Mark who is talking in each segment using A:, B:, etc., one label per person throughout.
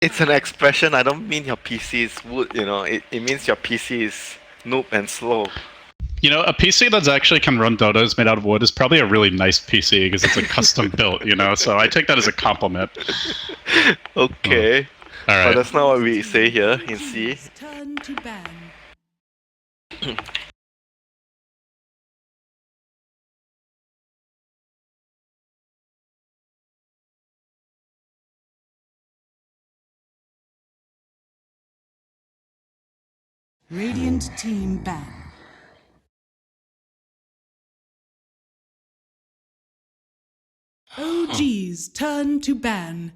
A: It's an expression. I don't mean your PC is wood. It means your PC is noob and slow.
B: You know, a PC that's actually can run Dota is made out of wood is probably a really nice PC because it's a custom built, so I take that as a compliment.
A: Okay.
B: All right.
A: But that's not what we say here in C.
C: Turn to ban. Radiant team ban. OG's turn to ban.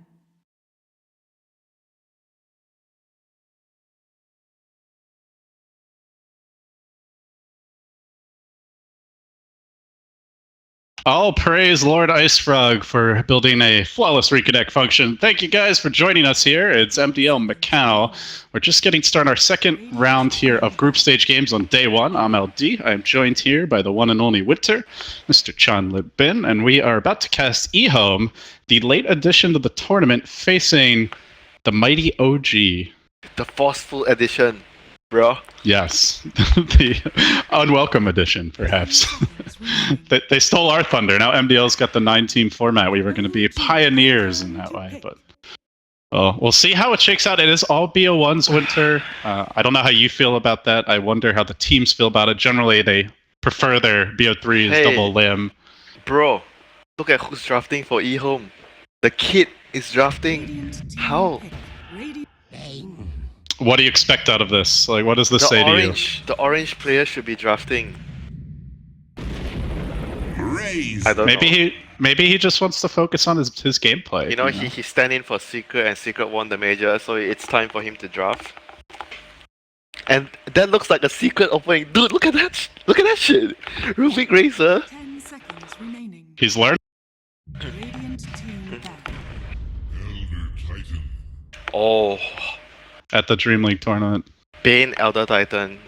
B: All praise Lord Icefrog for building a flawless reconnect function. Thank you guys for joining us here. It's MDL Macau. We're just getting started our second round here of group stage games on day one. I'm LD. I'm joined here by the one and only Winter, Mr. Chan Lip Bin, and we are about to cast EHOME, the late addition to the tournament, facing the mighty OG.
A: The forceful edition, bro.
B: Yes, the unwelcome edition, perhaps. They stole our thunder. Now MDL's got the 9-team format. We were going to be pioneers in that way, but we'll see how it shakes out. It is all bo1s, Winter. I don't know how you feel about that. I wonder how the teams feel about it. Generally, they prefer their bo3s double limb.
A: Bro, look at who's drafting for EHOME. The kid is drafting. How?
B: What do you expect out of this? Like, what does this say to you?
A: The orange player should be drafting. I don't know.
B: Maybe he just wants to focus on his gameplay.
A: He stand in for Secret and Secret won the major, so it's time for him to draft. And that looks like a Secret opening. Dude, look at that! Look at that shit! Rubik Razor.
C: 10 seconds remaining.
B: He's learned.
C: Radiant team ban.
D: Elder Titan.
A: Oh.
B: At the Dream League tournament.
A: Bane, Elder Titan.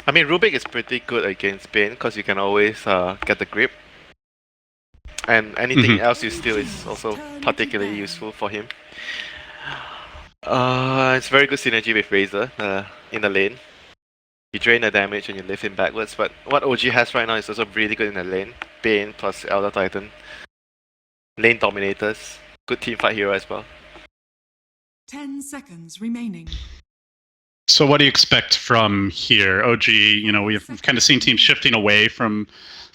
A: I mean, Rubik is pretty good against Bane because you can always get the grip. And anything else you steal is also particularly useful for him. It's very good synergy with Razor in the lane. You drain the damage and you lift him backwards, but what OG has right now is also really good in the lane. Bane plus Elder Titan. Lane dominators. Good teamfight hero as well.
C: 10 seconds remaining.
B: So what do you expect from here? OG, we've kind of seen teams shifting away from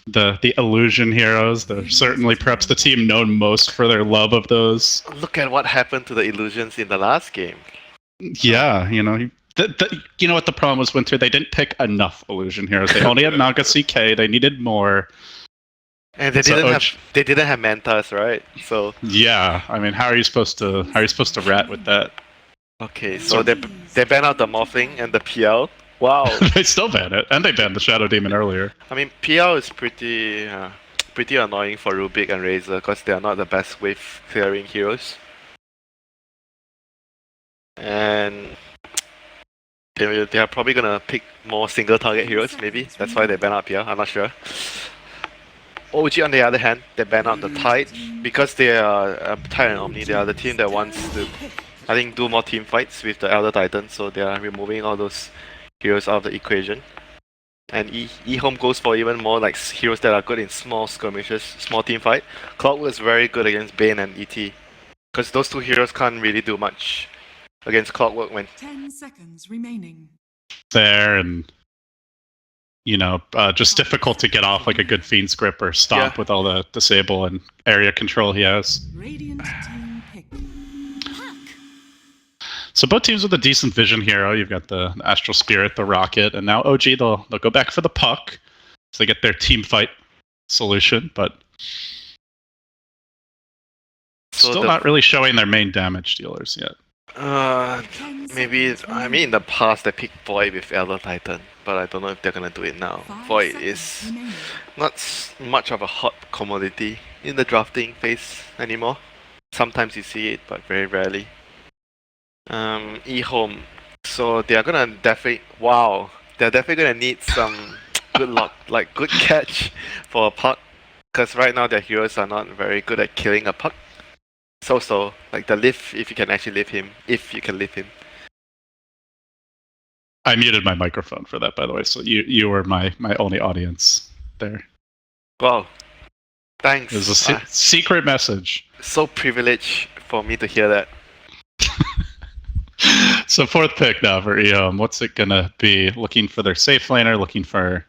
B: the illusion heroes. They're certainly perhaps the team known most for their love of those.
A: Look at what happened to the illusions in the last game.
B: Yeah, you know what the problem was, Winter? They didn't pick enough illusion heroes. They only had Naga CK. They needed more.
A: And they didn't have Mantas, right? So
B: yeah, I mean, how are you supposed to rat with that?
A: Okay, so they banned out the Morphling and the PL. Wow.
B: They still banned it, and they banned the Shadow Demon earlier.
A: I mean, PL is pretty annoying for Rubik and Razor because they are not the best wave clearing heroes. And they are probably gonna pick more single target heroes, maybe. That's why they ban out PL, I'm not sure. OG on the other hand, they ban out the Tide because they are Tide and Omni. They are the team that wants to, I think, do more team fights with the Elder Titan, so they are removing all those heroes out of the equation. And EHOME goes for even more like heroes that are good in small skirmishes, small team fight. Clockwork is very good against Bane and ET, because those two heroes can't really do much against Clockwork when
C: 10 seconds remaining.
B: There and just difficult to get off like a good Fiend's Grip or Stomp with all the disable and area control he has.
C: Radiant team pick.
B: So both teams with a decent vision hero. You've got the Astral Spirit, the Rocket, and now OG, they'll go back for the Puck. So they get their team fight solution, but still not really showing their main damage dealers yet.
A: Maybe, I mean, in the past they picked Void with Elder Titan, but I don't know if they're gonna do it now. Void is not much of a hot commodity in the drafting phase anymore. Sometimes you see it, but very rarely. EHOME, so they're gonna definitely, they're definitely gonna need some good luck, like good catch for a Puck, because right now their heroes are not very good at killing a Puck. So like the lift, if you can actually lift him, if you can lift him.
B: I muted my microphone for that, by the way, so you were my only audience there.
A: Wow, thanks.
B: There's a secret message.
A: So privileged for me to hear that.
B: So fourth pick now for EHOME. What's it gonna be? Looking for their safe laner, looking for.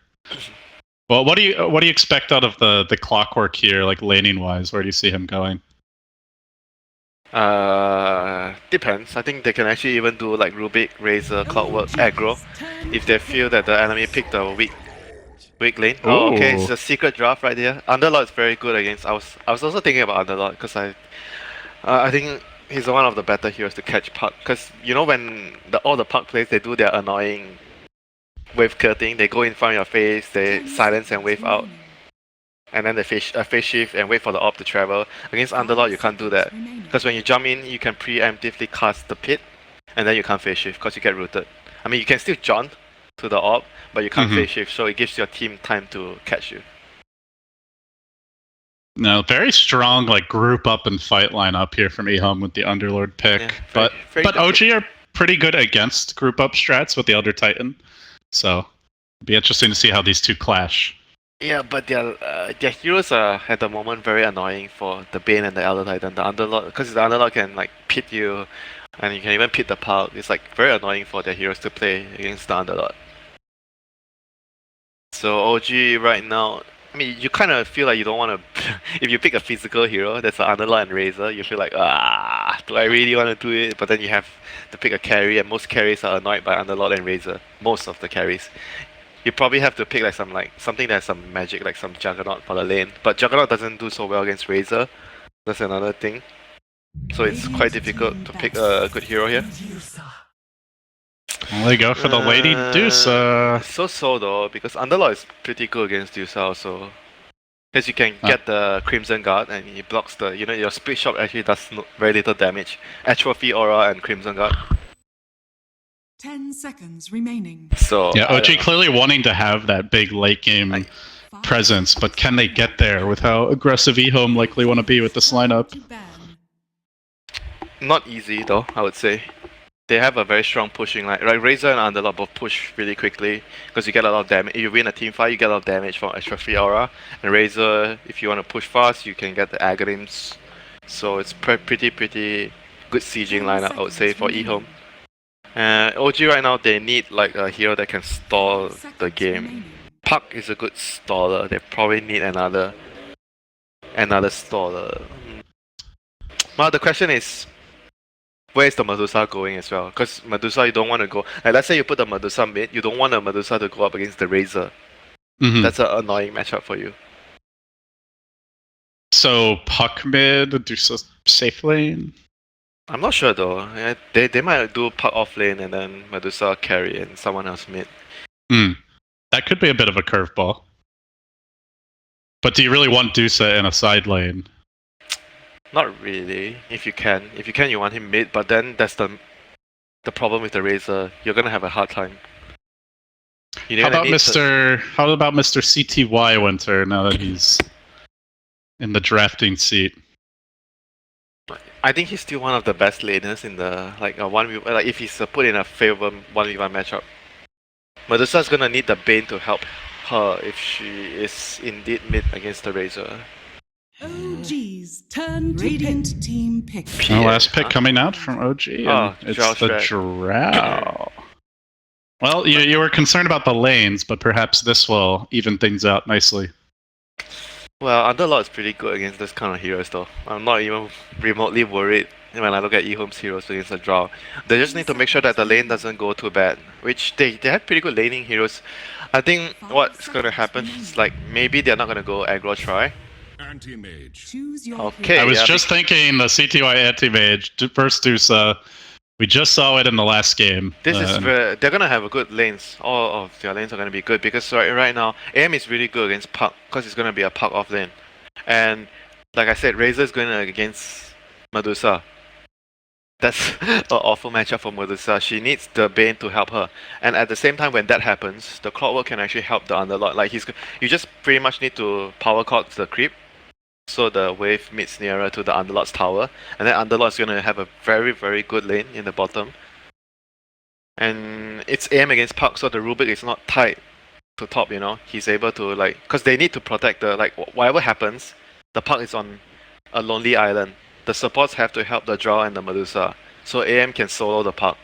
B: Well, what do you expect out of the clockwork here, like laning wise? Where do you see him going?
A: Depends. I think they can actually even do like Rubik, Razor, Clockwork, aggro, if they feel that the enemy picked a weak lane. Oh, okay, it's
B: Ooh.
A: a secret draft right here. Underlord is very good against. I was also thinking about Underlord because I think he's one of the better heroes to catch puck. Because you know when all the puck plays, they do their annoying wave cutting. They go in front of your face, they silence and wave out, and then they face shift and wait for the orb to travel. Against Underlord, you can't do that. Because when you jump in, you can preemptively cast the pit, and then you can't phase shift because you get rooted. I mean, you can still jaunt to the orb, but you can't phase shift, so it gives your team time to catch you.
B: No, very strong like group up and fight lineup here from EHOME with the Underlord pick.
A: Yeah,
B: but
A: very
B: but
A: good
B: OG are pretty good against group up strats with the Elder Titan. So it'd be interesting to see how these two clash.
A: Yeah, but their heroes are at the moment very annoying for the Bane and the Elder Titan. The Underlord, because the Underlord can like pit you, and you can even pit the puck. It's like very annoying for their heroes to play against the Underlord. So OG right now, I mean, you kind of feel like you don't want to. If you pick a physical hero that's an Underlord and Razor, you feel like, do I really want to do it? But then you have to pick a carry, and most carries are annoyed by Underlord and Razor. Most of the carries. You probably have to pick something that's some magic, like some Juggernaut for the lane. But Juggernaut doesn't do so well against Razor. That's another thing. So it's quite difficult to pick a good hero here.
B: Well, they go for the Lady Dusa.
A: So though, because Underlord is pretty good against Dusa also. Because you can get the Crimson Guard and he blocks the, your split shot actually does very little damage. Atrophy, Aura, and Crimson Guard.
C: 10 seconds remaining.
A: So
B: Yeah, OG clearly wanting to have that big late game presence, but can they get there with how aggressive EHOME likely want to be with this lineup?
A: Not easy though, I would say. They have a very strong pushing line. Like Razor and Underlord both push really quickly because you get a lot of damage. If you win a team fight, you get a lot of damage from Atrophy Aura. And Razor, if you want to push fast, you can get the Agarims. So it's pretty good sieging lineup, I would say, for EHOME. OG right now, they need like a hero that can stall the game. Puck is a good staller. They probably need another staller. Well, the question is, where is the Medusa going as well? Because Medusa, you don't want to go. Like, let's say you put the Medusa mid, you don't want a Medusa to go up against the Razor. That's an annoying matchup for you.
B: So Puck mid, Dusa safe lane.
A: I'm not sure though. Yeah, they might do Puck off lane and then Medusa carry and someone else mid.
B: That could be a bit of a curveball. But do you really want Dusa in a side lane?
A: Not really. If you can, you want him mid. But then that's the problem with the Razor. You're gonna have a hard time.
B: How about Mr. CTY Winter now that he's in the drafting seat?
A: I think he's still one of the best laners in the if he's put in a favorable 1v1 matchup. Medusa's gonna need the Bane to help her if she is indeed mid against the Razor.
C: OG's turn to Radiant team pick.
B: The last pick coming out from OG. And it's the Drow. Well, you were concerned about the lanes, but perhaps this will even things out nicely.
A: Well, Underlord is pretty good against this kind of heroes though. I'm not even remotely worried when I look at EHOME's heroes against the Drow. They just need to make sure that the lane doesn't go too bad, which they have pretty good laning heroes. I think what's going to happen is like maybe they're not going to go aggro try.
D: Anti-mage.
A: Okay.
B: I was just thinking the CTY anti-mage first Dusa. We just saw it in the last game.
A: This is they're gonna have a good lanes. All of their lanes are gonna be good because right now AM is really good against Puck because it's gonna be a Puck off lane, and like I said, Razor is going against Medusa. That's an awful matchup for Medusa. She needs the Bane to help her, and at the same time, when that happens, the Clockwork can actually help the Underlord. Like you just pretty much need to power chord the creep, so the wave meets nearer to the Underlord's tower, and then Underlord's gonna have a very, very good lane in the bottom. And it's AM against Puck, so the Rubik is not tight to top, you know. He's able to, like, because they need to protect the, like, whatever happens, the Puck is on a lonely island. The supports have to help the Drow and the Medusa, so AM can solo the Puck.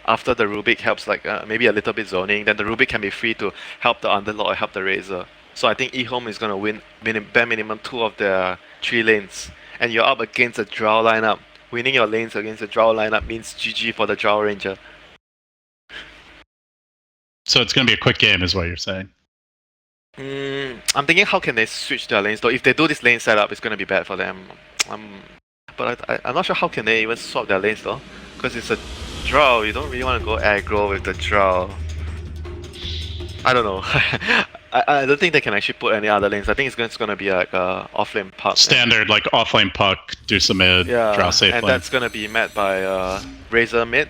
A: After the Rubik helps, like, maybe a little bit zoning, then the Rubik can be free to help the Underlord or help the Razor. So I think EHOME is gonna win bare minimum 2 of their 3 lanes. And you're up against a Drow lineup. Winning your lanes against a Drow lineup means GG for the Drow Ranger.
B: So it's going to be a quick game, is what you're saying.
A: I'm thinking how can they switch their lanes though. If they do this lane setup, it's going to be bad for them. But I'm not sure how can they even swap their lanes though. Because it's a Drow, you don't really want to go aggro with the Drow. I don't know. I don't think they can actually put any other lanes. I think it's going to be like off-lane Puck.
B: Standard, like off-lane Puck, do some mid, draw safe
A: and
B: lane.
A: that's going to be met by Razor mid,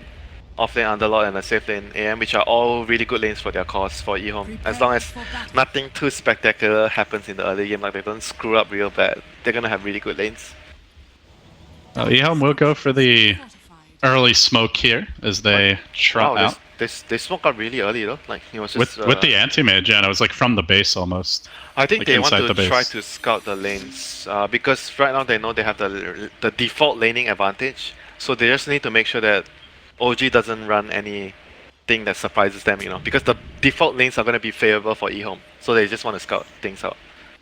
A: off-lane Underlord, and a safe lane AM, which are all really good lanes for their cause for EHOME. As long as nothing too spectacular happens in the early game, like they don't screw up real bad, they're going to have really good lanes.
B: EHOME will go for the early smoke here as they trot out.
A: They smoke out really early though. Like it was just
B: With the anti-mage, yeah, it was like from the base almost.
A: I think
B: like
A: they want
B: inside
A: to try to scout the lanes because right now they know they have the default laning advantage. So they just need to make sure that OG doesn't run anything that surprises them, you know, because the default lanes are going to be favorable for EHOME. So they just want to scout things out.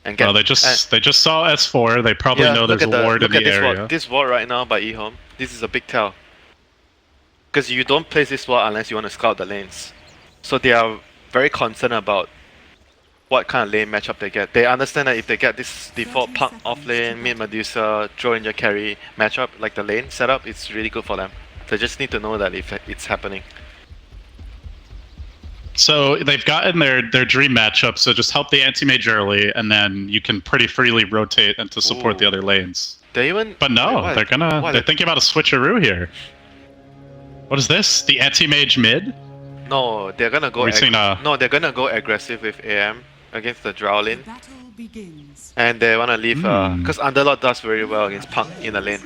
A: And get,
B: well, they just saw S4. They probably know there's a ward in the area.
A: This ward right now by EHOME, this is a big tell. Because you don't place this ward unless you want to scout the lanes. So they are very concerned about what kind of lane matchup they get. They understand that if they get this default Puck off lane, mid Medusa, Drow Ranger carry matchup, like the lane setup, it's really good for them. They just need to know that if it's happening.
B: So they've gotten their dream matchup, so just help the anti-mage early, and then you can pretty freely rotate and to support the other lanes.
A: They even...
B: But no, they're thinking about a switcheroo here. What is this? The anti-mage mid?
A: No, they're gonna go. They're gonna go aggressive with AM against the Drow lane. And they wanna leave because Underlord does very well against Punk in the lane.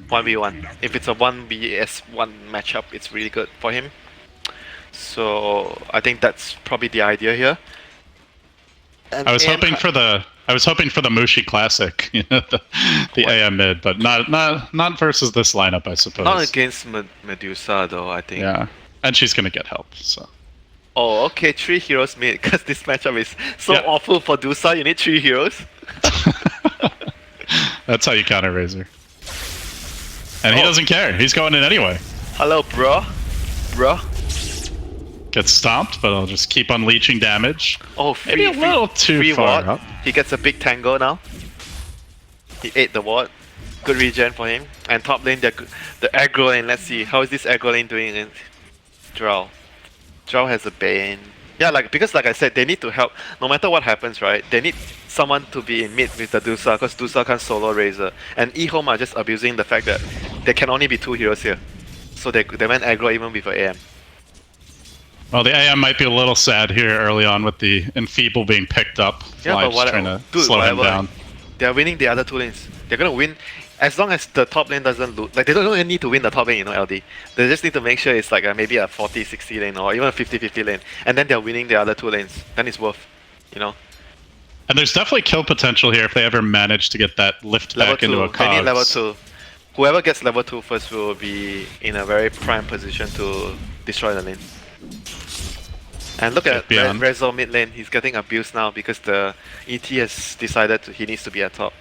A: 1v1. If it's a 1vs1 matchup, it's really good for him. So I think that's probably the idea here. And
B: I was hoping for the Mushi Classic, you know, the AM mid, but not versus this lineup, I suppose.
A: Not against Medusa though, I think.
B: Yeah, and she's gonna get help. So.
A: Oh, okay, 3 heroes mid, because this matchup is so awful for Dusa. You need 3 heroes.
B: That's how you counter Razor. And he doesn't care. He's going in anyway.
A: Hello, bro.
B: Gets stomped, but I'll just keep unleashing damage.
A: Oh,
B: maybe a little too far up.
A: He gets a big tango now. He ate the ward. Good regen for him. And top lane, the aggro lane. Let's see, how is this aggro lane doing in Drow? Drow has a Bane. Yeah, because like I said, they need to help. No matter what happens, right? They need someone to be in mid with the Dusa, because Dusa can't solo Razor. And EHOME are just abusing the fact that there can only be 2 heroes here. So they went aggro even with an AM.
B: Well, the AM might be a little sad here early on with the Enfeeble being picked up.
A: Yeah, but
B: trying to slow him down.
A: They're winning the other 2 lanes. They're gonna win as long as the top lane doesn't lose. Like, they don't even need to win the top lane, you know, LD. They just need to make sure it's like maybe a 40-60 lane or even a 50-50 lane. And then they're winning the other 2 lanes. Then it's worth, you know.
B: And there's definitely kill potential here if they ever manage to get that lift back into a cogs.
A: They need level 2. Whoever gets level 2 first will be in a very prime position to destroy the lane. And look at Rezo mid lane, he's getting abused now because the ET has decided he needs to be at top.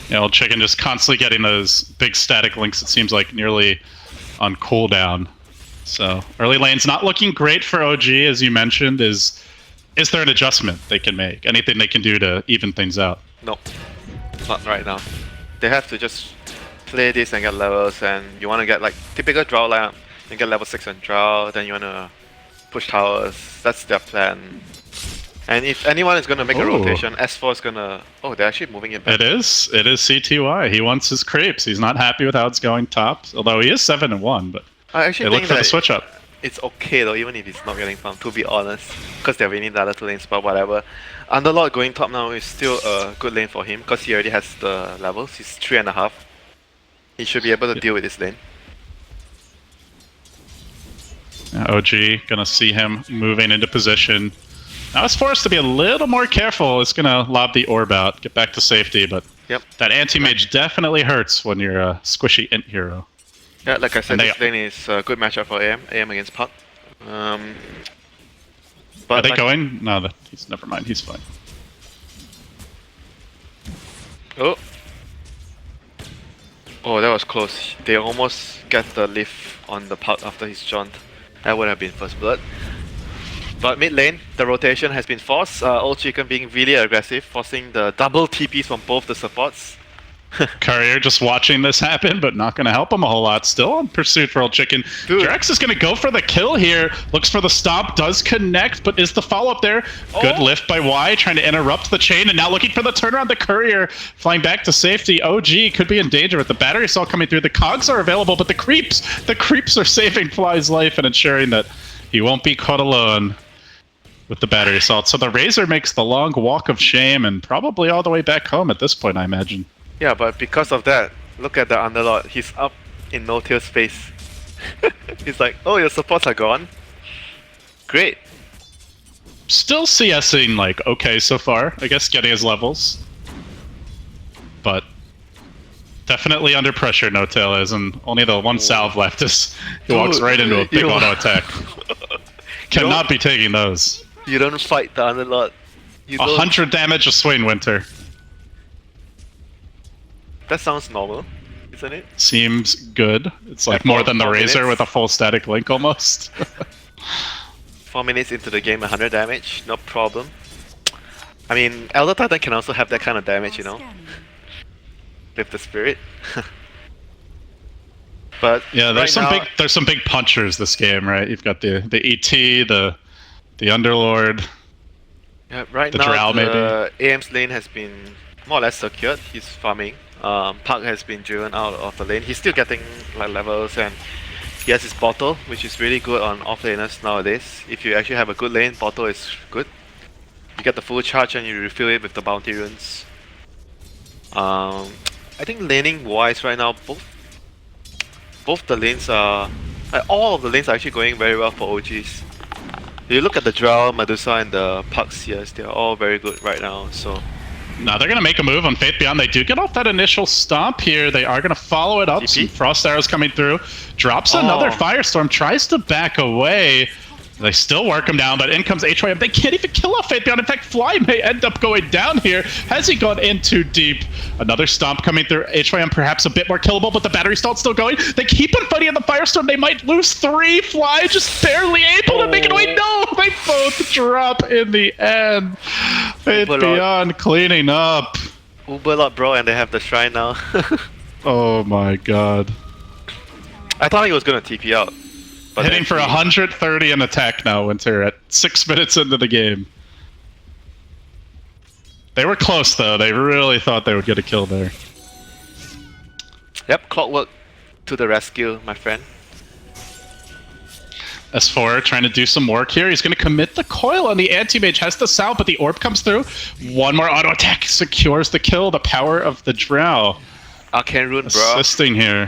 B: Yeah, old Chicken just constantly getting those big static links, it seems like nearly on cooldown. So early lane's not looking great for OG, as you mentioned. Is there an adjustment they can make? Anything they can do to even things out?
A: Nope, not right now. They have to just play this and get levels, and you want to get like typical Drow lineup. You get level 6 on Drow, then you want to push towers. That's their plan. And if anyone is going to make a rotation, S4 is going to... Oh, they're actually moving it back.
B: It is CTY. He wants his creeps. He's not happy with how it's going top. Although he is 7-1, but
A: I actually
B: they look for the switch up.
A: it's okay though, even if he's not getting farm, to be honest. Because they're winning the other 2 lanes, but whatever. Underlord going top now is still a good lane for him, because he already has the levels. He's 3.5. He should be able to deal with this lane.
B: OG gonna see him moving into position. Now it's forced to be a little more careful. It's gonna lob the orb out, get back to safety, but
A: Yep.
B: that anti-mage definitely hurts when you're a squishy int hero.
A: Yeah, like I said,
B: And they-
A: this lane is a good matchup for AM. AM against Puck.
B: Are
A: But
B: they
A: like,
B: going? No, he's never mind. He's fine.
A: Oh. Oh, that was close. They almost get the lift on the Puck after his jaunt. That would have been first blood. But mid lane, the rotation has been forced. Old Chicken being really aggressive, forcing the double TPs from both the supports.
B: Courier just watching this happen, but not going to help him a whole lot. Still on pursuit for Old Chicken.
A: Dude.
B: Drex is going to go for the kill here. Looks for the stomp, does connect, but is the follow-up there? Good
A: Oh.
B: lift by Y, trying to interrupt the chain, and now looking for the turnaround. The Courier flying back to safety. OG could be in danger with the battery assault coming through. The cogs are available, but the creeps are saving Fly's life and ensuring that he won't be caught alone with the battery assault. So the Razor makes the long walk of shame and probably all the way back home at this point, I imagine.
A: Yeah, but because of that, look at the Underlord. He's up in no-tail space. He's like, oh, your supports are gone. Great.
B: Still CSing like okay so far, I guess, getting his levels. But definitely under pressure, No Tail is, and only the one salve left is he walks
A: Dude,
B: right into a big
A: you-
B: auto attack. Cannot be taking those.
A: You don't fight the Underlord. You don't.
B: 100 damage of Swain Winter.
A: That sounds normal, isn't it?
B: Seems good. It's like
A: At
B: more
A: four-
B: than the
A: 4
B: Razor
A: minutes.
B: with a full static link almost.
A: 4 minutes into the game, 100 damage, no problem. I mean, Elder Titan can also have that kind of damage, you know, with the spirit. But
B: Yeah, there's
A: right
B: some big punchers this game, right? You've got the ET, the Underlord.
A: Yeah, right
B: the
A: now
B: Drow,
A: the AM's lane has been more or less secured. He's farming. Park has been driven out of the lane. He's still getting like levels, and he has his bottle, which is really good on off-laners nowadays. If you actually have a good lane, bottle is good. You get the full charge and you refill it with the bounty runes. I think laning wise right now, both the lanes are, like, all of the lanes are actually going very well for OGs. If you look at the Drow, Medusa, and the Pucks here, they're all very good right now. So
B: No, they're going to make a move on Faith Beyond. They do get off that initial stomp here. They are going to follow it up.
A: TP?
B: Some Frost Arrows coming through. Drops another
A: Oh.
B: Firestorm. Tries to back away. They still work him down, but in comes HYM. They can't even kill off Faith Beyond. In fact, Fly may end up going down here. Has he gone in too deep? Another stomp coming through. HYM perhaps a bit more killable, but the battery stall's still going. They keep on fighting in the Firestorm. They might lose 3. Fly just barely able to make it away. No, they both drop in the end. Faith
A: Overlord.
B: Beyond cleaning up.
A: Uberlord, bro, and they have the shrine now.
B: Oh my god.
A: I thought he was gonna TP out. But
B: Hitting
A: then
B: for
A: he-
B: 130 in attack now, Winter, at 6 minutes into the game. They were close, though. They really thought they would get a kill there.
A: Yep, Clockwork to the rescue, my friend.
B: S4 trying to do some work here. He's going to commit the coil on the anti-mage. Has the sound, but the orb comes through. One more auto attack secures the kill. The power of the Drow
A: Arcane Rune, bro.
B: assisting here.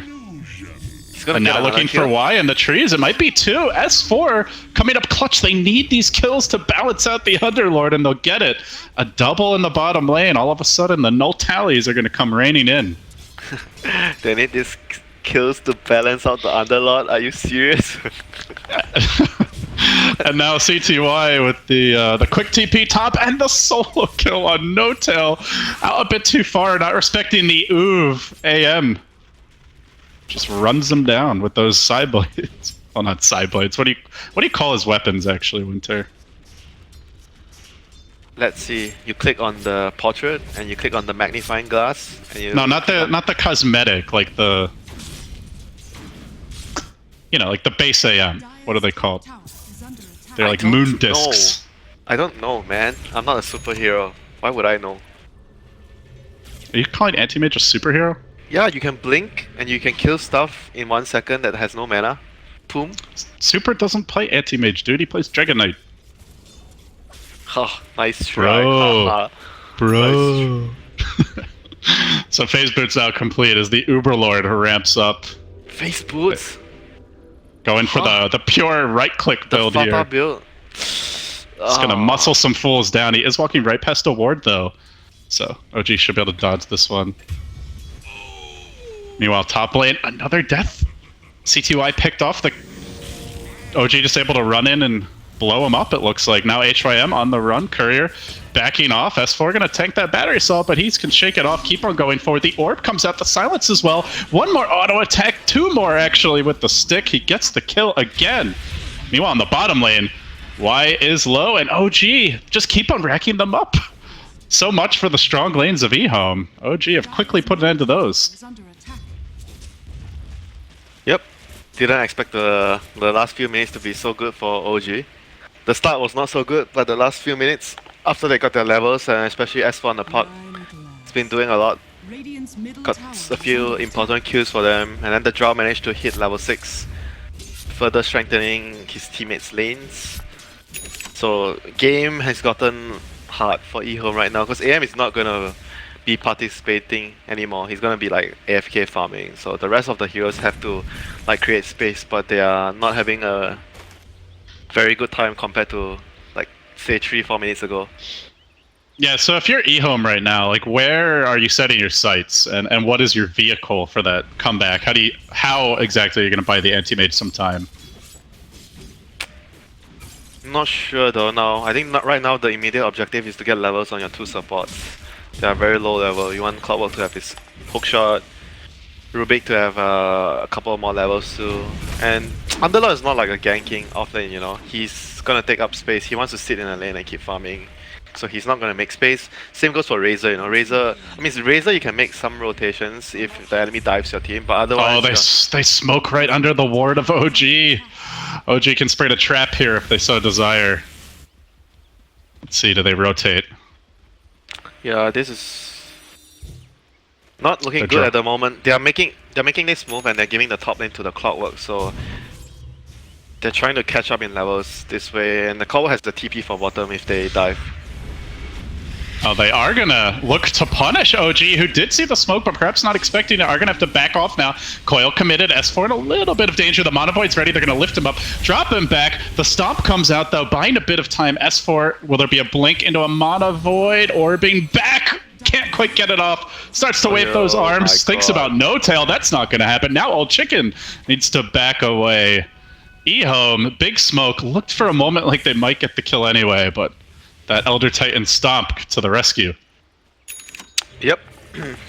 A: He's gonna
B: And
A: get
B: now
A: another
B: looking for
A: kill.
B: Y in the trees. It might be 2. S4 coming up clutch. They need these kills to balance out the Underlord, and they'll get it. A double in the bottom lane. All of a sudden, the null tallies are going to come raining in.
A: They need these kills to balance out the Underlord. Are you serious?
B: And now CTY with the quick TP top and the solo kill on No Tail. Out a bit too far, not respecting the Oov AM. Just runs them down with those side blades. Well, not side blades. What do you call his weapons actually, Winter?
A: Let's see. You click on the portrait and you click on the magnifying glass. And you
B: No, not the cosmetic, like the like the base AM. What are they called? They're like
A: don't
B: moon
A: know.
B: discs.
A: I don't know, man. I'm not a superhero. Why would I know?
B: Are you calling Anti-Mage a superhero?
A: Yeah, you can blink and you can kill stuff in 1 second that has no mana. Boom.
B: Super doesn't play anti-mage, dude. He plays Dragon Knight.
A: Ha, nice try.
B: Bro.
A: Ha, ha.
B: Bro. So phase boot's now complete as the Uber Lord ramps up.
A: Face boots.
B: Going for the pure right-click
A: The
B: build
A: Fata
B: here.
A: build.
B: He's gonna muscle some fools down. He is walking right past a ward though. So OG should be able to dodge this one. Meanwhile, top lane, another death. CTY picked off the OG, just able to run in and blow him up, it looks like. Now HYM on the run, Courier backing off. S4 gonna tank that battery assault, but he can shake it off, keep on going forward. The orb comes out, the silence as well. One more auto attack, two more actually with the stick. He gets the kill again. Meanwhile, on the bottom lane, Y is low, and OG just keep on racking them up. So much for the strong lanes of EHOME. OG have quickly put an end to those.
A: Yep. Didn't expect the last few minutes to be so good for OG. The start was not so good, but the last few minutes, after they got their levels, and especially S4 on the pot, it's been doing a lot. Got a few important kills for them, and then the draw managed to hit level 6, further strengthening his teammates' lanes. So game has gotten hard for EHOME right now, because AM is not gonna be participating anymore. He's gonna be like AFK farming. So the rest of the heroes have to like create space, but they are not having a very good time compared to like say 3-4 minutes ago.
B: Yeah, so if you're EHOME right now, like where are you setting your sights, and what is your vehicle for that comeback? How exactly are you gonna buy the anti-mage some time?
A: Not sure though now. I think right now the immediate objective is to get levels on your 2 supports. They are very low level. You want Clockwork to have his hookshot, Rubik to have a couple more levels too. And Underlord is not like a ganking offlane, you know. He's gonna take up space. He wants to sit in a lane and keep farming. So he's not gonna make space. Same goes for Razor, you know. Razor you can make some rotations if the enemy dives your team, but otherwise...
B: Oh, they smoke right under the ward of OG. OG can spray a trap here if they so desire. Let's see, do they rotate?
A: Yeah, this is not looking good at the moment. They're making this move and they're giving the top lane to the Clockwork, so they're trying to catch up in levels this way, and the Clockwork has the TP for bottom if they dive.
B: Oh, they are gonna look to punish OG, who did see the smoke, but perhaps not expecting it. Are gonna have to back off now. Coil committed, S4 in a little bit of danger. The Mono Void's ready, they're gonna lift him up, drop him back. The Stomp comes out though, buying a bit of time. S4, will there be a blink into a Mono Void? Orbing back, can't quite get it off. Starts to wave those arms, thinks about No Tail, that's not gonna happen. Now Old Chicken needs to back away. EHOME, big smoke, looked for a moment like they might get the kill anyway, but that Elder Titan Stomp to the rescue.
A: Yep.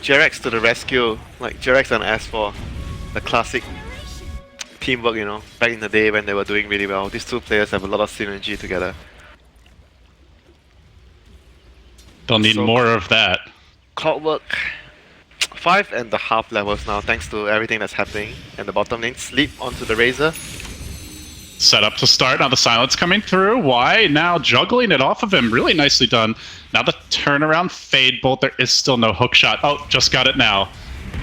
A: Jerax to the rescue. Like Jerax and S4. The classic teamwork, you know, back in the day when they were doing really well. These two players have a lot of synergy together.
B: They'll need more of that.
A: Clockwork, 5.5 levels now thanks to everything that's happening. And the bottom lane, sleep onto the Razor.
B: Set up to start, now the silence coming through. Why? Now juggling it off of him, really nicely done. Now the turnaround Fade Bolt, there is still no hook shot. Oh, just got it now.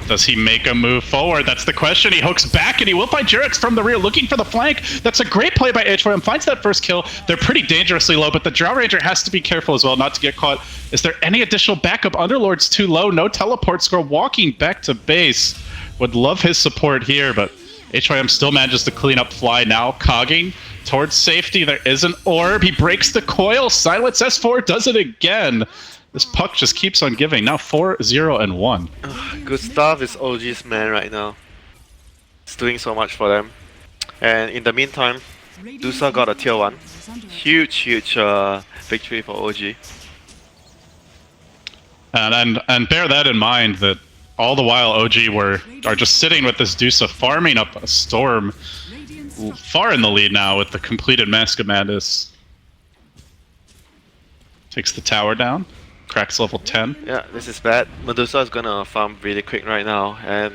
B: Does he make a move forward? That's the question. He hooks back and he will find Jerax from the rear, looking for the flank. That's a great play by HYM, finds that first kill. They're pretty dangerously low, but the Drow Ranger has to be careful as well not to get caught. Is there any additional backup? Underlord's too low, no teleport score, walking back to base. Would love his support here, but HYM still manages to clean up Fly, now cogging towards safety. There is an orb, he breaks the coil, silence S4, does it again. This puck just keeps on giving, now 4-0-1.
A: Gustav is OG's man right now. It's doing so much for them. And in the meantime, Dusa got a tier 1. Huge victory for OG.
B: And bear that in mind that all the while OG are just sitting with this Dusa farming up a Storm, far in the lead now with the completed Mask of Madness. Takes the tower down, cracks level 10.
A: Yeah, this is bad. Medusa is gonna farm really quick right now, and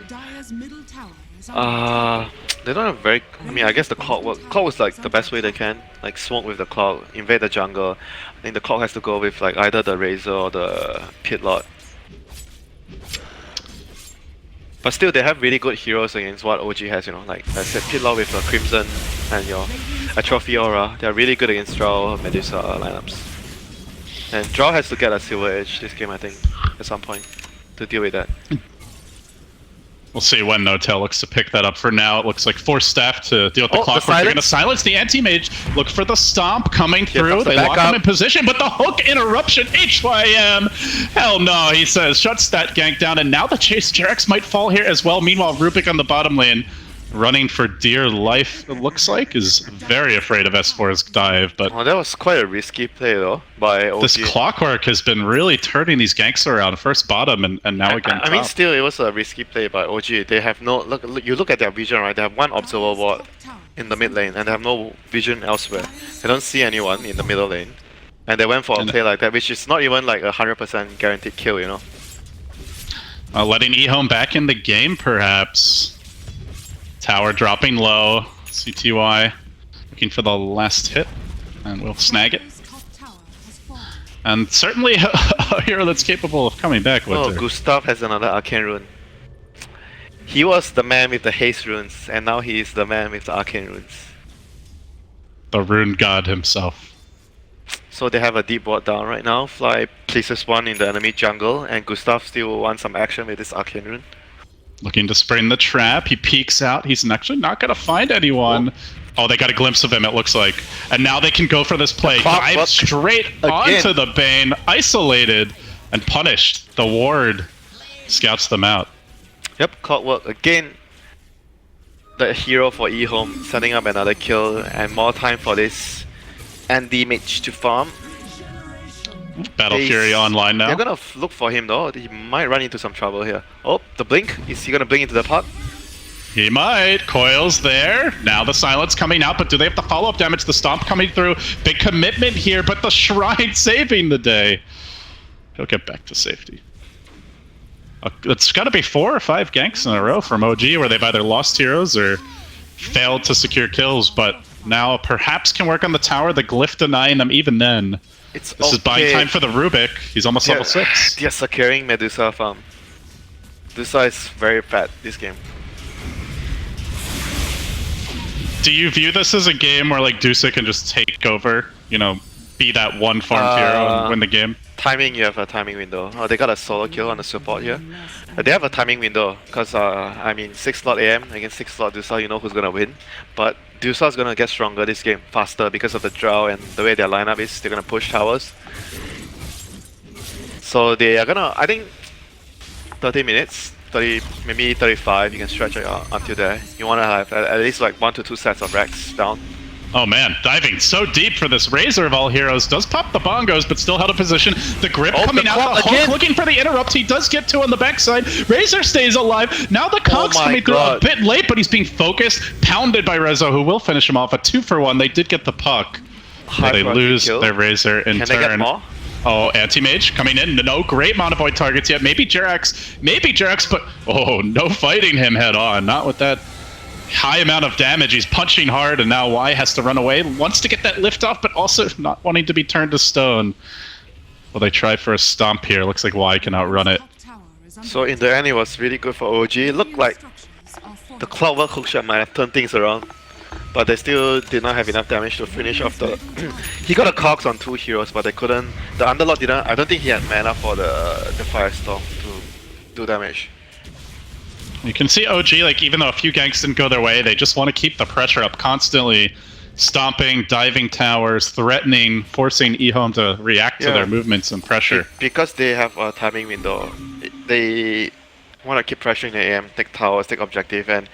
A: they don't have very... I mean, I guess the Clock was like the best way they can, like smoke with the Clock, invade the jungle. I think the Clock has to go with like either the Razor or the Pit Lord. But still, they have really good heroes against what OG has, you know, like I said, Pitlaw with a Crimson and your Atrophy Aura. They're really good against Drow, Medusa lineups. And Drow has to get a Silver Edge this game, I think, at some point, to deal with that.
B: We'll see when No-Tail looks to pick that up. For now, it looks like forced staff to deal with the clockwork. They're going to silence the anti-mage. Look for the stomp coming through. They lock him in position, but the hook interruption, HYM. Hell no, he says. Shuts that gank down, and now the chase Jarex might fall here as well. Meanwhile, Rubik on the bottom lane, running for dear life, it looks like, is very afraid of S4's dive. But
A: that was quite a risky play though by OG.
B: This clockwork has been really turning these ganks around. First bottom and now again top.
A: I mean, still, it was a risky play by OG. They have no look. You look at their vision, right? They have one observer ward in the mid lane, and they have no vision elsewhere. They don't see anyone in the middle lane, and they went for a play like that, which is not even like 100% guaranteed kill, you know.
B: Letting EHOME back in the game, perhaps. Tower dropping low. CTY looking for the last hit, and we'll snag it. And certainly a hero that's capable of coming back with it.
A: Gustav has another Arcane Rune. He was the man with the haste runes, and now he is the man with the Arcane Runes.
B: The rune god himself.
A: So they have a deep ward down right now. Fly places one in the enemy jungle, and Gustav still wants some action with this Arcane Rune.
B: Looking to spring the trap. He peeks out. He's actually not going to find anyone. Oh, they got a glimpse of him, it looks like. And now they can go for this play. Dive straight onto the Bane. Isolated and punished. The ward scouts them out.
A: Yep, Clockwork again. The hero for EHOME, setting up another kill and more time for this Andy Mage to farm.
B: Battle Fury online now.
A: They're gonna look for him though. He might run into some trouble here. Oh, the blink. Is he gonna blink into the pot?
B: He might. Coil's there. Now the silence coming out, but do they have the follow-up damage? The stomp coming through. Big commitment here, but the shrine saving the day. He'll get back to safety. It's got to be 4 or 5 ganks in a row from OG where they've either lost heroes or failed to secure kills, but now perhaps can work on the tower. The glyph denying them even then. This is buying time for the Rubik. He's almost level 6.
A: Yes, securing Medusa farm. Medusa is very fat this game.
B: Do you view this as a game where like Dusa can just take over, you know, be that one farm hero and win the game?
A: Timing, you have a timing window. Oh, they got a solo kill on the support here. They have a timing window because I mean 6 slot AM against 6 slot Dusa, you know who's gonna win. But Dusa's gonna get stronger this game faster because of the Drow and the way their lineup is. They're gonna push towers. So they are gonna, I think, 30 minutes, 30, maybe 35. You can stretch it out until there. You wanna have at least like 1 to 2 sets of racks down.
B: Oh man, diving so deep for this Razor of all heroes. Does pop the bongos, but still held a position. The grip coming out, the hook looking for the interrupt. He does get 2 on the backside. Razor stays alive. Now the Conk's coming through a bit late, but he's being focused. Pounded by Rezo, who will finish him off. A 2-for-1. They did get the puck. But they lose their Razor in turn.
A: Can they get more?
B: Oh, Anti-Mage coming in. No great Monovoid targets yet. Maybe Jarex, but oh, no fighting him head on. Not with that high amount of damage. He's punching hard, and now Y has to run away. Wants to get that lift off, but also not wanting to be turned to stone. Well, they try for a stomp here. Looks like Y can outrun it.
A: So in the end, it was really good for OG. It looked like the Clockwork hookshot might have turned things around, but they still did not have enough damage to finish off the... He got a Cox on 2 heroes, but they couldn't... The Underlord didn't... I don't think he had mana for the Firestorm to do damage.
B: You can see OG, like, even though a few ganks didn't go their way, they just want to keep the pressure up, constantly stomping, diving towers, threatening, forcing EHOME to react to their movements and pressure.
A: Because they have a timing window, they want to keep pressuring the AM, take towers, take objective, and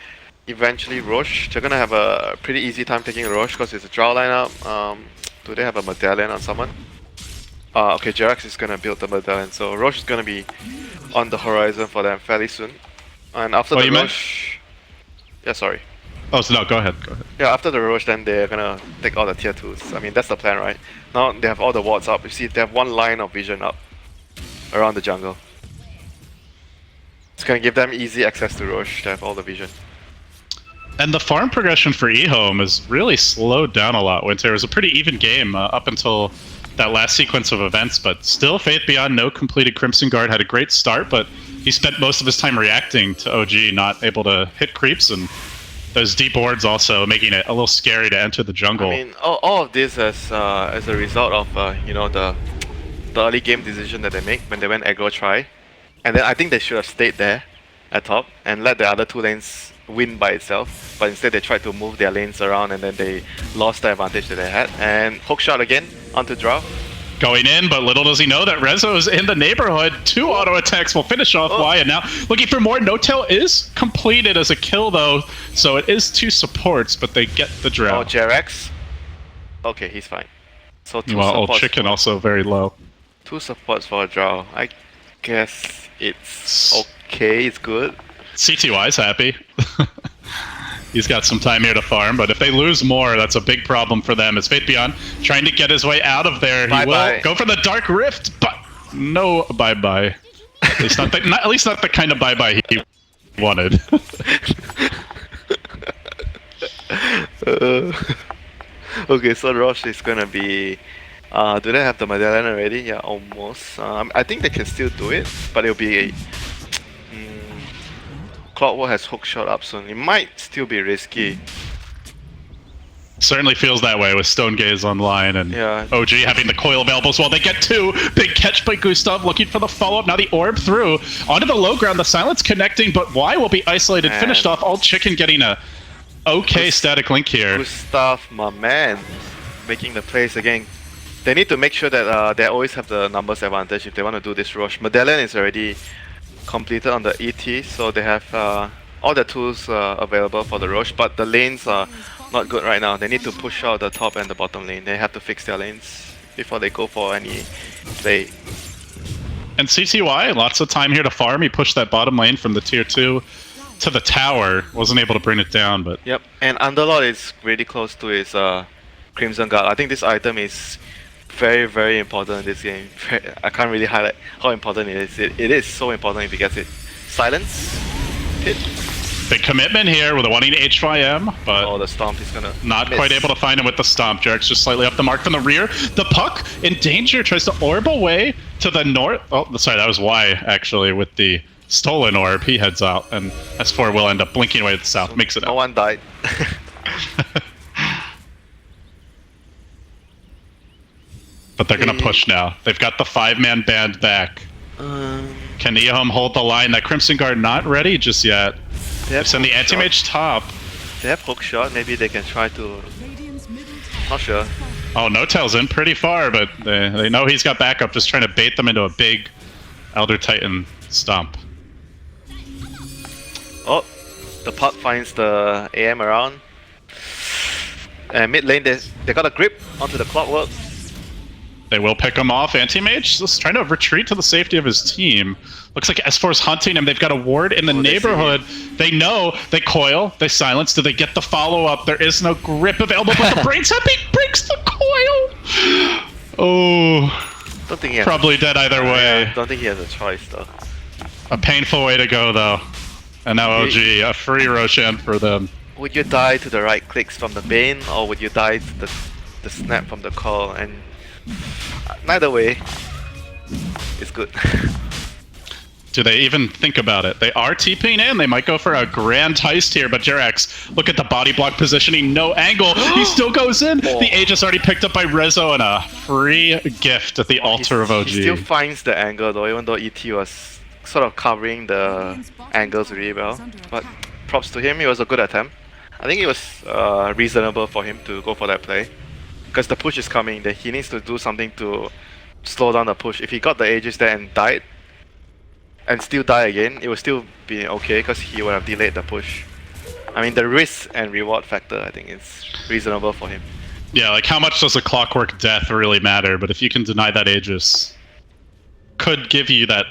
A: eventually Roche. They're going to have a pretty easy time taking Roche because it's a draw lineup. Do they have a medallion on someone? Okay, Jarex is going to build the medallion, so Roche is going to be on the horizon for them fairly soon. And after the Roche... Yeah, sorry.
B: Oh, so no, go ahead.
A: Yeah, after the Roche, then they're gonna take all the tier 2s. I mean, that's the plan, right? Now they have all the wards up. You see, they have one line of vision up around the jungle. It's gonna give them easy access to Roche to have all the vision.
B: And the farm progression for EHOME is really slowed down a lot, Winter. It was a pretty even game up until that last sequence of events, but still Faith Beyond, no completed Crimson Guard, had a great start, but he spent most of his time reacting to OG not able to hit creeps, and those deep wards also making it a little scary to enter the jungle.
A: I mean, all of this as a result of you know, the early game decision that they make when they went aggro try, and then I think they should have stayed there at top and let the other two lanes win by itself, but instead they tried to move their lanes around and then they lost the advantage that they had. And hook shot again onto draw.
B: Going in, but little does he know that Rezo's in the neighborhood. 2 auto attacks will finish off Y, and now looking for more. No-Tail is completed as a kill though, so it is 2 supports, but they get the draw.
A: Oh, Jerex. Okay, he's fine. So 2
B: Well, old
A: supports.
B: chicken also very low.
A: 2 supports for a draw. I guess it's okay, it's good.
B: CTY's happy. He's got some time here to farm, but if they lose more, that's a big problem for them. As Fate Beyond trying to get his way out of there. He will go for the Dark Rift, but no bye-bye. At least not the kind of bye-bye he wanted.
A: Okay, so Roche is gonna be... do they have the medallion already? Yeah, almost. I think they can still do it, but it'll be... Clockwork has hook shot up soon. It might still be risky.
B: Certainly feels that way with Stone Gaze online and
A: Yeah.
B: OG having the coil available as well. They get 2. Big catch by Gustav looking for the follow-up. Now the orb through. Onto the low ground. The silence connecting, but Y will be isolated.
A: Man.
B: Finished off. Old Chicken getting a okay static link here.
A: Gustav, my man, making the plays again. They need to make sure that they always have the numbers advantage if they want to do this rush. Medallion is already completed on the ET, so they have all the tools available for the rush, but the lanes are not good right now. They need to push out the top and the bottom lane. They have to fix their lanes before they go for any play.
B: And CTY, lots of time here to farm. He pushed that bottom lane from the tier 2 to the tower. Wasn't able to bring it down, but...
A: Yep, and Underlord is really close to his Crimson Guard. I think this item is very, very important in this game. I can't really highlight how important it is. It is so important if he gets it. Silence. Hit.
B: Big commitment here with a wanting HYM, but
A: Oh, the Stomp is gonna
B: not
A: miss.
B: quite able to find him with the Stomp. Jarek's just slightly up the mark from the rear. The Puck in danger, tries to orb away to the north. Oh, sorry, that was Y actually with the stolen orb. He heads out, and S4 will end up blinking away to the south. Makes it
A: No
B: out.
A: one died.
B: But they're gonna push now. They've got the 5-man band back. Can EHOME hold the line? That Crimson Guard not ready just yet.
A: They have
B: Send the
A: hook
B: anti-mage top.
A: shot. They have hook shot. Maybe they can try to. Not sure.
B: Oh, No-Tail's in pretty far, but they know he's got backup, just trying to bait them into a big Elder Titan stomp.
A: Oh, the puck finds the AM around. And mid lane, they got a grip onto the Clockwork.
B: They will pick him off. Anti-Mage just trying to retreat to the safety of his team. Looks like S4's hunting him. They've got a ward in the neighborhood. They know. They coil. They silence. Do they get the follow-up? There is no grip available, but the Brains Happy breaks the coil. Oh,
A: Don't think he has
B: probably dead either way.
A: Don't think he has a choice though.
B: A painful way to go, though. And now OG, a free Roshan for them.
A: Would you die to the right clicks from the Bane, or would you die to the snap from the call? And neither way, it's good.
B: Do they even think about it? They are TPing in. They might go for a grand heist here, but Jarex, look at the body block positioning. No angle. He still goes in.
A: Oh.
B: The Aegis already picked up by Rezo and a free gift at the altar of OG.
A: He still finds the angle though, even though ET was sort of covering the angles really well. But props to him, it was a good attempt. I think it was reasonable for him to go for that play. Because the push is coming, that he needs to do something to slow down the push. If he got the Aegis there and died, and still die again, it would still be okay because he would have delayed the push. I mean, the risk and reward factor, I think, is reasonable for him.
B: Yeah, like how much does a clockwork death really matter? But if you can deny that Aegis, could give you that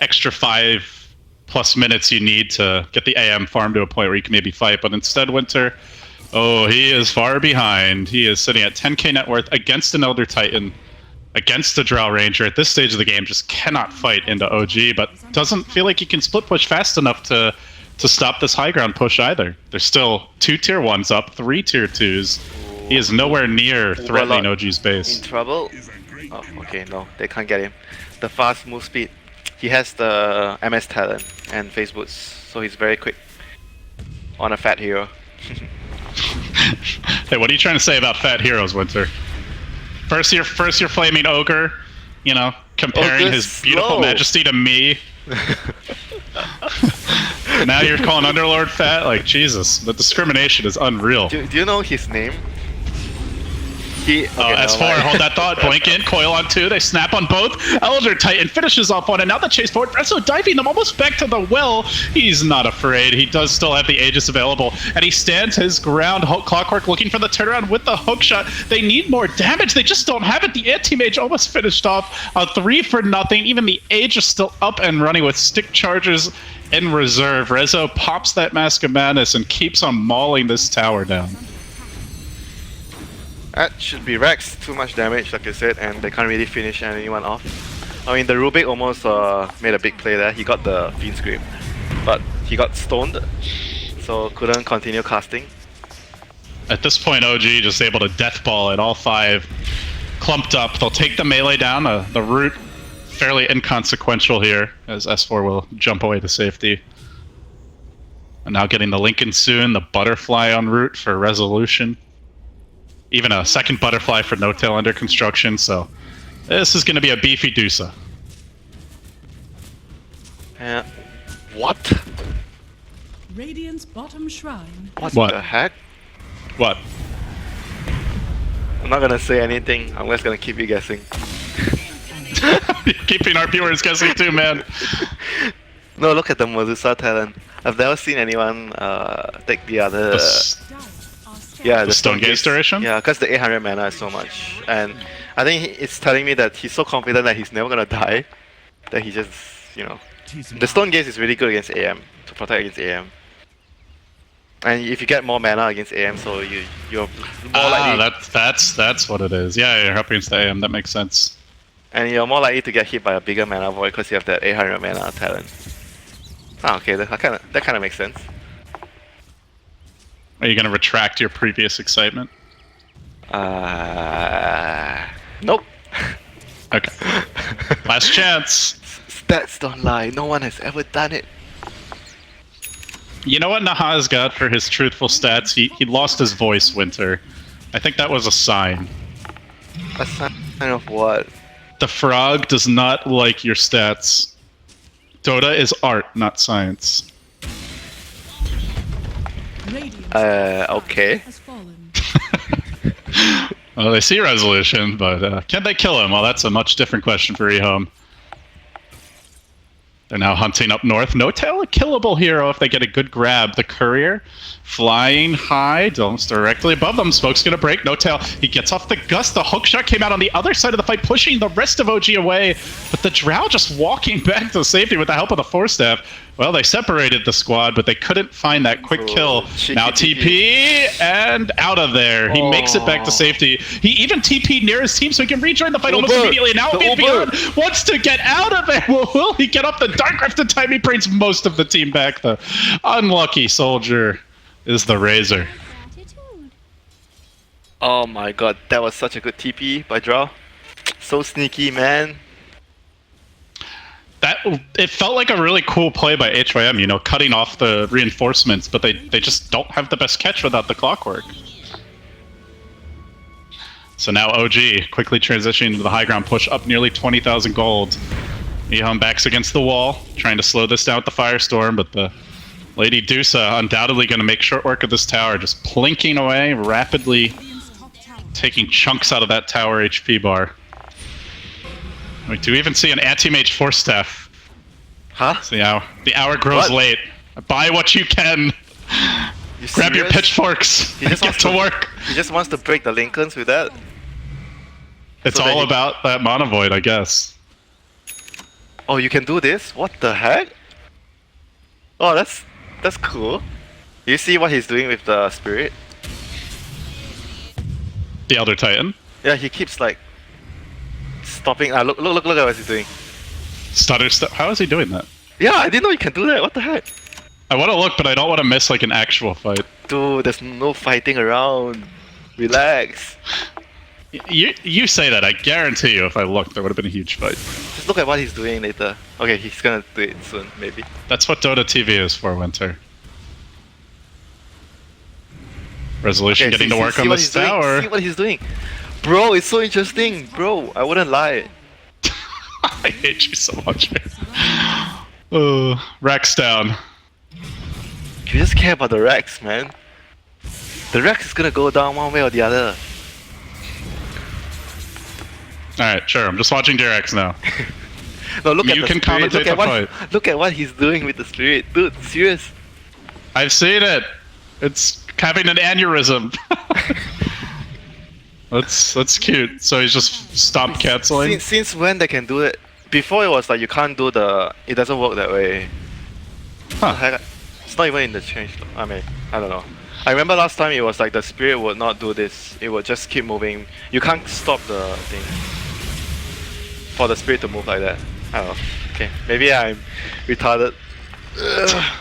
B: extra 5+ minutes you need to get the AM farm to a point where you can maybe fight. But instead, Winter, oh, he is far behind. He is sitting at 10k net worth against an Elder Titan, against the Drow Ranger. At this stage of the game, just cannot fight into OG, but doesn't feel like he can split push fast enough to stop this high ground push either. There's still 2 tier 1s up, 3 tier 2s. He is nowhere near threatening OG's base.
A: In trouble? Oh, okay, no, they can't get him. The fast move speed. he has the MS talent and face boots, so he's very quick on a fat hero.
B: Hey, what are you trying to say about fat heroes, Winter? First you're flaming ogre, you know, comparing
A: Ogre's
B: his beautiful
A: slow.
B: majesty to me. Now you're calling Underlord fat? Like, Jesus, the discrimination is unreal.
A: Do you know his name? He.
B: Oh, S4, hold that thought. Blink in, coil on 2, they snap on both. Elder Titan finishes off one, and now the chase forward. Rezo diving them almost back to the well. He's not afraid. He does still have the Aegis available, and he stands his ground. Clockwork looking for the turnaround with the hook shot. They need more damage. They just don't have it. The anti-mage almost finished off a 3 for nothing. Even the Aegis still up and running with stick charges in reserve. Rezo pops that Mask of Madness and keeps on mauling this tower down.
A: That should be Rex. Too much damage, like I said, and they can't really finish anyone off. I mean, the Rubik almost made a big play there. He got the Fiend Scream, but he got stoned, so couldn't continue casting.
B: At this point, OG just able to death ball it, all 5 clumped up. They'll take the melee down. The root fairly inconsequential here, as S4 will jump away to safety. And now getting the Lincoln soon, the butterfly en route for resolution. Even a second butterfly for No Tail under construction, so this is going to be a beefy Dusa.
A: What?
C: Radiant's bottom shrine.
A: What
B: What?
A: the heck?
B: What?
A: I'm not gonna say anything. I'm just gonna keep you guessing.
B: Keeping our viewers guessing too, man.
A: No, look at the Medusa talent. I've never seen anyone take the other. Yeah,
B: The Stone Gaze duration?
A: Yeah, because the 800 mana is so much, and I think it's telling me that he's so confident that he's never gonna die, that he just, you know, the Stone Gaze is really good against AM to protect against AM. And if you get more mana against AM, so you're more likely.
B: That's what it is. Yeah, you're up against the AM. That makes sense.
A: And you're more likely to get hit by a bigger mana void because you have that 800 mana talent. Ah, okay, that kind of makes sense.
B: Are you gonna retract your previous excitement?
A: Nope.
B: Okay. Last chance.
A: Stats don't lie. No one has ever done it.
B: You know what Naha's got for his truthful stats? He lost his voice, Winter. I think that was a sign.
A: A sign of what?
B: The frog does not like your stats. Dota is art, not science.
C: Radiant's
A: Okay.
C: has fallen.
B: Well, they see resolution, but can they kill him? Well, that's a much different question for EHOME. They're now hunting up north. No Tail, a killable hero if they get a good grab. The Courier flying high, almost directly above them. Smoke's gonna break. No Tail, he gets off the gust. The hook shot came out on the other side of the fight, pushing the rest of OG away. But the Drow just walking back to safety with the help of the Force Staff. Well, they separated the squad, but they couldn't find that quick kill. Now TP and out of there. He makes it back to safety. He even TP'd near his team so he can rejoin the fight almost immediately. Now Beyond wants to get out of there. Will he get up the Dark Rift in time? He brings most of the team back. The unlucky soldier is the Razor.
A: Oh my god, that was such a good TP by Draw. So sneaky, man.
B: It felt like a really cool play by HYM, you know, cutting off the reinforcements, but they just don't have the best catch without the clockwork. So now OG quickly transitioning to the high ground push, up nearly 20,000 gold. EHOME backs against the wall, trying to slow this down with the Firestorm, but the Lady Dusa undoubtedly going to make short work of this tower, just plinking away, rapidly taking chunks out of that tower HP bar. Wait, do we even see an anti-mage Force Staff?
A: Huh?
B: So the hour grows
A: What?
B: late. Buy what you can.
A: You
B: Grab your
A: serious?
B: pitchforks
A: He
B: and
A: just
B: get
A: wants
B: to work.
A: He just wants to break the Lincolns with that.
B: It's
A: so that
B: all
A: he-
B: about that Mana Void, I guess.
A: Oh, you can do this? What the heck? Oh, that's cool. You see what he's doing with the spirit?
B: The Elder Titan.
A: Yeah, he keeps like stopping. Look at what he's doing.
B: Stutter step. How is he doing that?
A: Yeah, I didn't know you can do that. What the heck?
B: I want to look, but I don't want to miss like an actual fight.
A: Dude, there's no fighting around. Relax.
B: You say that. I guarantee you, if I looked, there would have been a huge fight.
A: Just look at what he's doing later. Okay, he's gonna do it soon, maybe.
B: That's what Dota TV is for, Winter. Resolution
A: Okay,
B: getting to work on
A: what
B: this
A: he's doing.
B: tower.
A: See what he's doing. Bro, it's so interesting. Bro, I wouldn't lie.
B: I hate you so much, man. Rex down.
A: You just care about the Rex, man. The Rex is gonna go down one way or the other.
B: Alright, sure. I'm just watching Direx now.
A: No, look at
B: You
A: the
B: can
A: spirit.
B: commentate the fight.
A: Look at what he's doing with the spirit. Dude, serious.
B: I've seen it. It's having an aneurysm. That's cute. So he's just stopped canceling.
A: Since when they can do it? Before it was like you can't do the... It doesn't work that way.
B: Huh.
A: Heck, it's not even in the change though. I mean, I don't know. I remember last time it was like the spirit would not do this. It would just keep moving. You can't stop the thing for the spirit to move like that. I don't know. Okay, maybe I'm retarded. Ugh.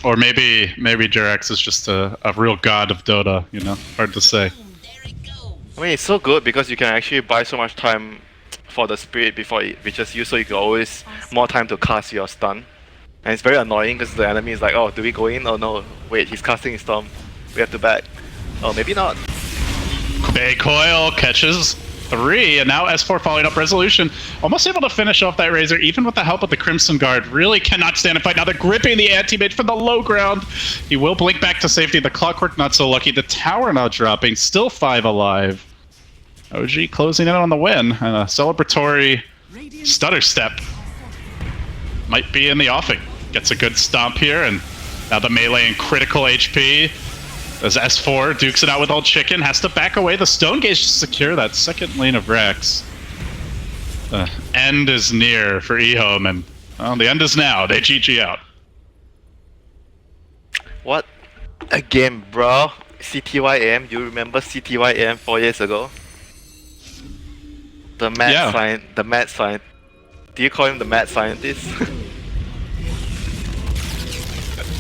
B: Or maybe Direx is just a real god of Dota, you know? Hard to say.
A: I mean, it's so good because you can actually buy so much time for the spirit before it reaches you, so you can always more time to cast your stun. And it's very annoying because the enemy is like, oh, do we go in? Oh no, wait, he's casting his storm. We have to back. Oh, maybe not.
B: Bay Coil catches 3, and now S4 following up Resolution. Almost able to finish off that Razor, even with the help of the Crimson Guard. Really cannot stand a fight. Now they're gripping the anti-mage from the low ground. He will blink back to safety. The Clockwork not so lucky. The tower now dropping. Still 5 alive. OG closing in on the win. And a celebratory stutter step might be in the offing. Gets a good stomp here, and now the melee in critical HP. As S4 dukes it out with Old Chicken, has to back away the Stone Gauge to secure that second lane of Rex. The end is near for EHOME, and well, the end is now. They GG out.
A: What? Again, bro. CTYM, you remember CTYM 4 years ago? The mad scientist. Do you call him the mad scientist?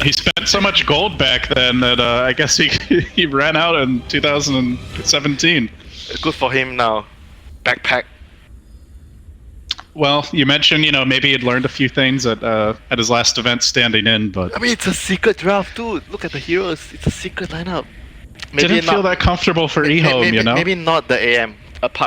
B: He spent so much gold back then that I guess he ran out in 2017.
A: Good for him now. Backpack.
B: Well, you mentioned, you know, maybe he'd learned a few things at his last event standing in, but
A: I mean, it's a secret draft, dude. Look at the heroes. It's a secret lineup. Maybe
B: didn't feel that comfortable for EHOME,
A: maybe,
B: you know?
A: Maybe not the AM. Apart